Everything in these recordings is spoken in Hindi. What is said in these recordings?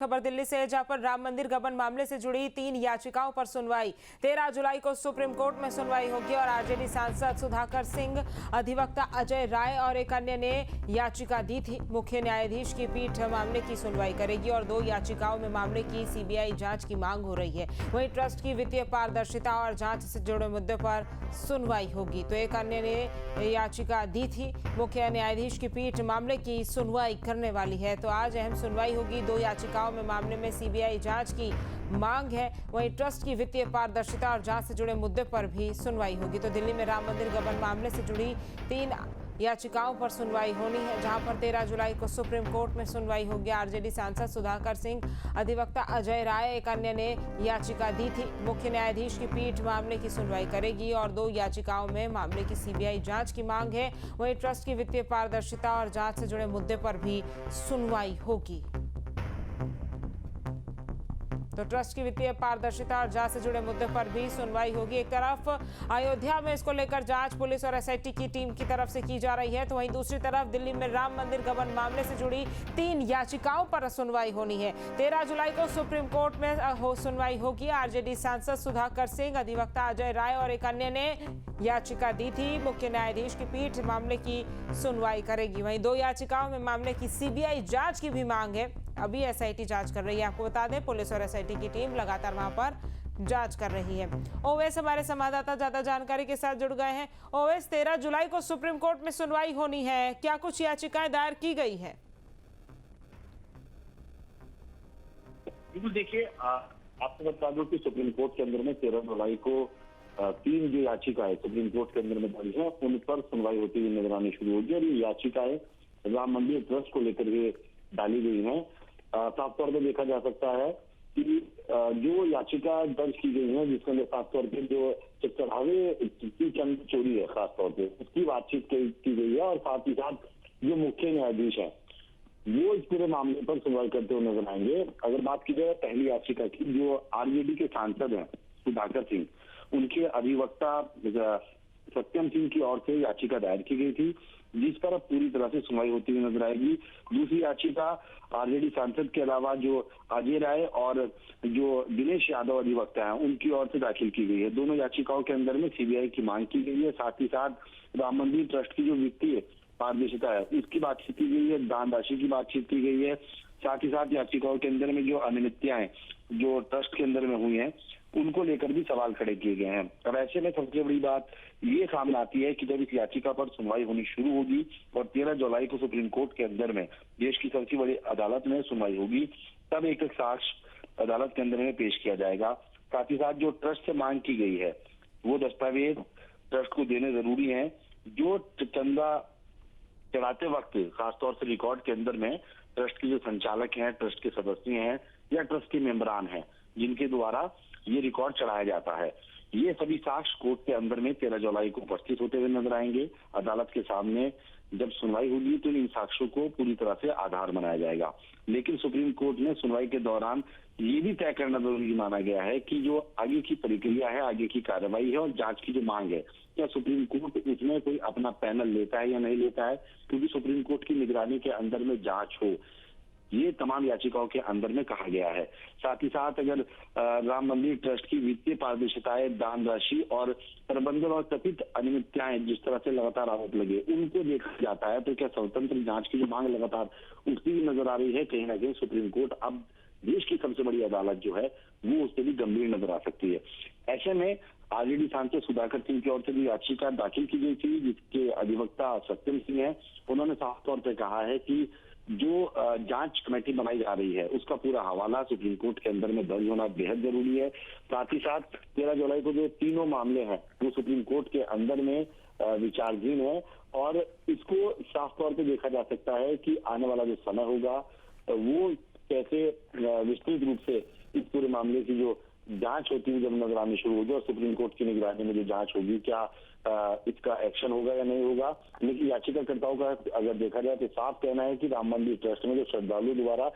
खबर दिल्ली से है, जहां पर राम मंदिर गबन मामले से जुड़ी 3 याचिकाओं पर सुनवाई 13 जुलाई को सुप्रीम कोर्ट में सुनवाई होगी और आरजेडी सांसद सुधाकर सिंह, अधिवक्ता अजय राय और एक अन्य ने याचिका दी थी। मुख्य न्यायाधीश की पीठ मामले की सुनवाई करेगी और 2 याचिकाओं में मामले की सीबीआई जांच की मांग हो रही है। वहीं ट्रस्ट की वित्तीय पारदर्शिता और जांच से जुड़े मुद्दे पर सुनवाई होगी तो एक अन्य ने याचिका दी थी। मुख्य न्यायाधीश की पीठ मामले की सुनवाई करने वाली है तो आज अहम सुनवाई होगी। 2 याचिकाओं में मामले में सीबीआई जांच की मांग है। वहीं ट्रस्ट की वित्तीय पारदर्शिता और जांच से जुड़े मुद्दे पर भी सुनवाई होगी तो दिल्ली में राम मंदिर गबन मामले से जुड़ी 3 याचिकाओं पर सुनवाई होनी है, जहां पर 13 जुलाई को सुप्रीम कोर्ट में सुनवाई होगी। आरजेडी सांसद सुधाकर सिंह, अधिवक्ता अजय राय, एक अन्य ने याचिका दी थी। मुख्य न्यायाधीश की पीठ मामले की सुनवाई करेगी और 2 याचिकाओं में मामले की सीबीआई जांच की मांग है। वहीं ट्रस्ट की वित्तीय पारदर्शिता और जांच से जुड़े मुद्दे पर भी सुनवाई होगी। तो ट्रस्ट की वित्तीय पारदर्शिता और जांच से जुड़े मुद्दे पर भी सुनवाई होगी। एक तरफ अयोध्या में इसको लेकर जांच पुलिस और एसआईटी की टीम की तरफ से की जा रही है तो वहीं दूसरी तरफ दिल्ली में राम मंदिर गबन मामले से जुड़ी 3 याचिकाओं पर सुनवाई होनी है। 13 जुलाई को सुप्रीम कोर्ट में सुनवाई होगी। आरजेडी सांसद सुधाकर सिंह, अधिवक्ता अजय राय और एक अन्य ने याचिका दी थी। मुख्य न्यायाधीश की पीठ मामले की सुनवाई करेगी। वहीं 2 याचिकाओं में मामले की सीबीआई जांच की भी मांग है। अभी एसआईटी जांच कर रही है। आपको बता दें, पुलिस और एसआईटी की टीम लगातार वहां पर जांच कर रही है। ओवैस हमारे संवाददाता ज्यादा जानकारी के साथ जुड़ गए हैं। ओवैस, 13 जुलाई को सुप्रीम कोर्ट में सुनवाई होनी है, क्या कुछ याचिकाएं दायर की गई है? बिल्कुल, देखिए आपको बता दूं कि सुप्रीम कोर्ट के अंदर में 13 जुलाई को 3 जो याचिकाएं सुप्रीम कोर्ट के अंदर में दर्ज है उन पर सुनवाई होती हुई नजर आनी शुरू होगी और ये याचिकाएं राम मंदिर ट्रस्ट को लेकर के डाली गई हैं। साफ तौर पर देखा जा सकता है कि जो याचिका दर्ज की गई है जिसके अंदर खास तौर पर जो चढ़ावे की चंद चोरी है खास तौर पे उसकी बातचीत की गई है और साथ ही साथ जो मुख्य न्यायाधीश है वो इस पूरे मामले पर सुनवाई करते हुए नजर आएंगे। अगर बात की जाए पहली याचिका की, जो आरजेडी के सांसद हैं सुधाकर सिंह, उनके अधिवक्ता सत्यम सिंह की ओर से याचिका दायर की गई थी जिस पर अब पूरी तरह से सुनवाई होती हुई नजर आएगी। दूसरी याचिका आरजेडी सांसद के अलावा जो अजय राय और जो दिनेश यादव अधिवक्ता हैं उनकी ओर से दाखिल की गई है। दोनों याचिकाओं के अंदर में सीबीआई की मांग की गई है। साथ ही साथ राम मंदिर ट्रस्ट की जो वित्तीय पारदर्शिता है इसकी बातचीत की गई है, दान राशि की बातचीत की गई है। साथ ही साथ याचिकाओं के अंदर में जो अनियमितताएं जो ट्रस्ट के अंदर में हुई हैं उनको लेकर भी सवाल खड़े किए गए हैं। अब ऐसे में सबसे बड़ी बात ये सामने आती है कि जब इस याचिका पर सुनवाई होनी शुरू होगी और 13 जुलाई को सुप्रीम कोर्ट के अंदर में देश की सबसे बड़ी अदालत में सुनवाई होगी, तब एक साक्ष्य अदालत के अंदर में पेश किया जाएगा। साथ ही साथ जो ट्रस्ट से मांग की गई है वो दस्तावेज ट्रस्ट को देने जरूरी है। जो चंदा चढ़ाते वक्त खासतौर से रिकॉर्ड के अंदर में ट्रस्ट के जो संचालक हैं, ट्रस्ट के सदस्य हैं या ट्रस्ट के मेंबरान हैं जिनके द्वारा ये रिकॉर्ड चढ़ाया जाता है, ये सभी साक्ष्य कोर्ट के अंदर में 13 जुलाई को उपस्थित होते हुए नजर आएंगे। अदालत के सामने जब सुनवाई होगी तो इन साक्ष्यों को पूरी तरह से आधार बनाया जाएगा। लेकिन सुप्रीम कोर्ट ने सुनवाई के दौरान ये भी तय करना जरूरी माना गया है कि जो आगे की प्रक्रिया है, आगे की कार्रवाई है और जांच की जो मांग है, क्या सुप्रीम कोर्ट इसमें कोई अपना पैनल लेता है या नहीं लेता है, क्योंकि सुप्रीम कोर्ट की निगरानी के अंदर में जांच हो, ये तमाम याचिकाओं के अंदर में कहा गया है। साथ ही साथ अगर राम मंदिर ट्रस्ट की वित्तीय पारदर्शिताएं, दान राशि और प्रबंधन और कथित अनियमितताएं जिस तरह से लगातार आरोप लगे उनको देखा जाता है तो क्या स्वतंत्र जांच की जो मांग लगातार उठती हुई नजर आ रही है। कहीं ना कहीं सुप्रीम कोर्ट अब देश की सबसे बड़ी अदालत जो है वो उससे भी गंभीर नजर आ सकती है। ऐसे में आरजेडी सांसद सुधाकर सिंह की ओर से भी याचिका दाखिल की गई थी जिसके अधिवक्ता सत्यम सिंह है। उन्होंने साफ तौर पर कहा है कि जो जांच कमेटी बनाई जा रही है उसका पूरा हवाला सुप्रीम कोर्ट के अंदर में दर्ज होना बेहद जरूरी है। साथ ही साथ 13 जुलाई को जो तीनों मामले हैं वो सुप्रीम कोर्ट के अंदर में विचाराधीन है और इसको साफ तौर पे देखा जा सकता है कि आने वाला जो समय होगा वो कैसे विस्तृत रूप से इस पूरे मामले की जो जांच होती है जब नजर आनी शुरू होगी और सुप्रीम कोर्ट की निगरानी में जो जांच होगी क्या इसका एक्शन होगा या नहीं होगा। लेकिन याचिकाकर्ताओं का अगर देखा जाए तो साफ कहना है कि राम मंदिर ट्रस्ट में जो श्रद्धालु द्वारा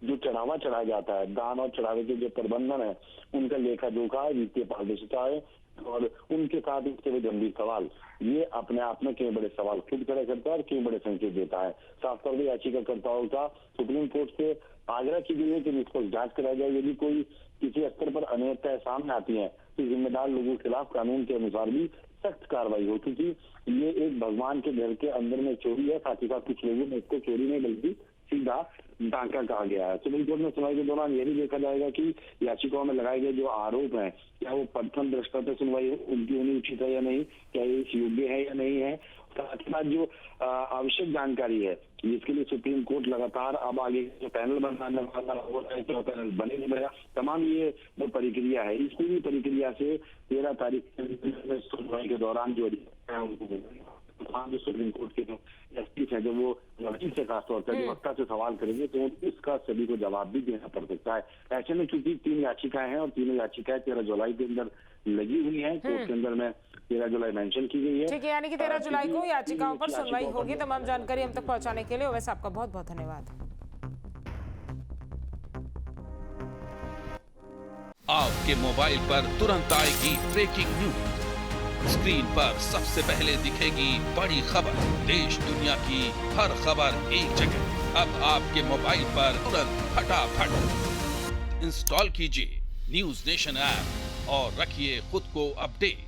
जो चढ़ावा चढ़ाया जाता है, दान और चढ़ावे के जो प्रबंधन है, उनका लेखा जोखा है, वित्तीय पारदर्शिता है, और उनके साथ उठते हुए गंभीर सवाल, ये अपने आप में कई बड़े सवाल खुद खड़े करता है और कई बड़े संकेत देता है। साफ तौर पर याचिकाकर्ताओं का सुप्रीम कोर्ट से आग्रह की गई है कि निष्पक्ष जांच कराई जाए। यदि कोई किसी स्तर पर अनियमितताएं सामने आती हैं तो जिम्मेदार लोगों के खिलाफ कानून के अनुसार भी सख्त कार्रवाई हो, क्योंकि ये एक भगवान के घर के अंदर में चोरी है। साथ ही साथ कुछ लोगों ने इसको चोरी नहीं बल्कि सीधा डाका कहा गया है। सुप्रीम कोर्ट में सुनवाई के दौरान यह भी देखा जाएगा कि याचिकाओं में लगाए गए जो आरोप हैं, क्या वो प्रथम दृष्टया पे सुनवाई उनकी होनी उचित है या नहीं, क्या ये योग्य है या नहीं है। साथ ही साथ जो आवश्यक जानकारी है जिसके लिए सुप्रीम कोर्ट लगातार अब आगे जो पैनल बनाने वाला हो रहा है, तो पैनल बने नहीं बनेगा, तमाम ये जो प्रक्रिया है, इस पूरी प्रक्रिया से 13 तारीख सुनवाई के दौरान जो तमाम जो सुप्रीम कोर्ट के जो जस्टिस है, जो वो लड़की से खासतौर पर अधिवक्ता से सवाल करेंगे तो इसका सभी को जवाब भी देना पड़ सकता है। ऐसे में क्योंकि 3 याचिकाएं हैं और तीनों याचिकाएं 13 जुलाई के अंदर लगी हुई हैं, कोर्ट के अंदर में 13 जुलाई मेंशन की गई है। ठीक है, यानी कि 13 जुलाई को याचिकाओं पर सुनवाई होगी। तमाम जानकारी हम तक पहुंचाने के लिए ओवैस आपका बहुत बहुत धन्यवाद। आपके मोबाइल पर तुरंत आएगी ब्रेकिंग न्यूज, स्क्रीन पर सबसे पहले दिखेगी बड़ी खबर, देश दुनिया की हर खबर एक जगह। अब आपके मोबाइल पर तुरंत फटाफट इंस्टॉल कीजिए न्यूज नेशन ऐप और रखिए खुद को अपडेट।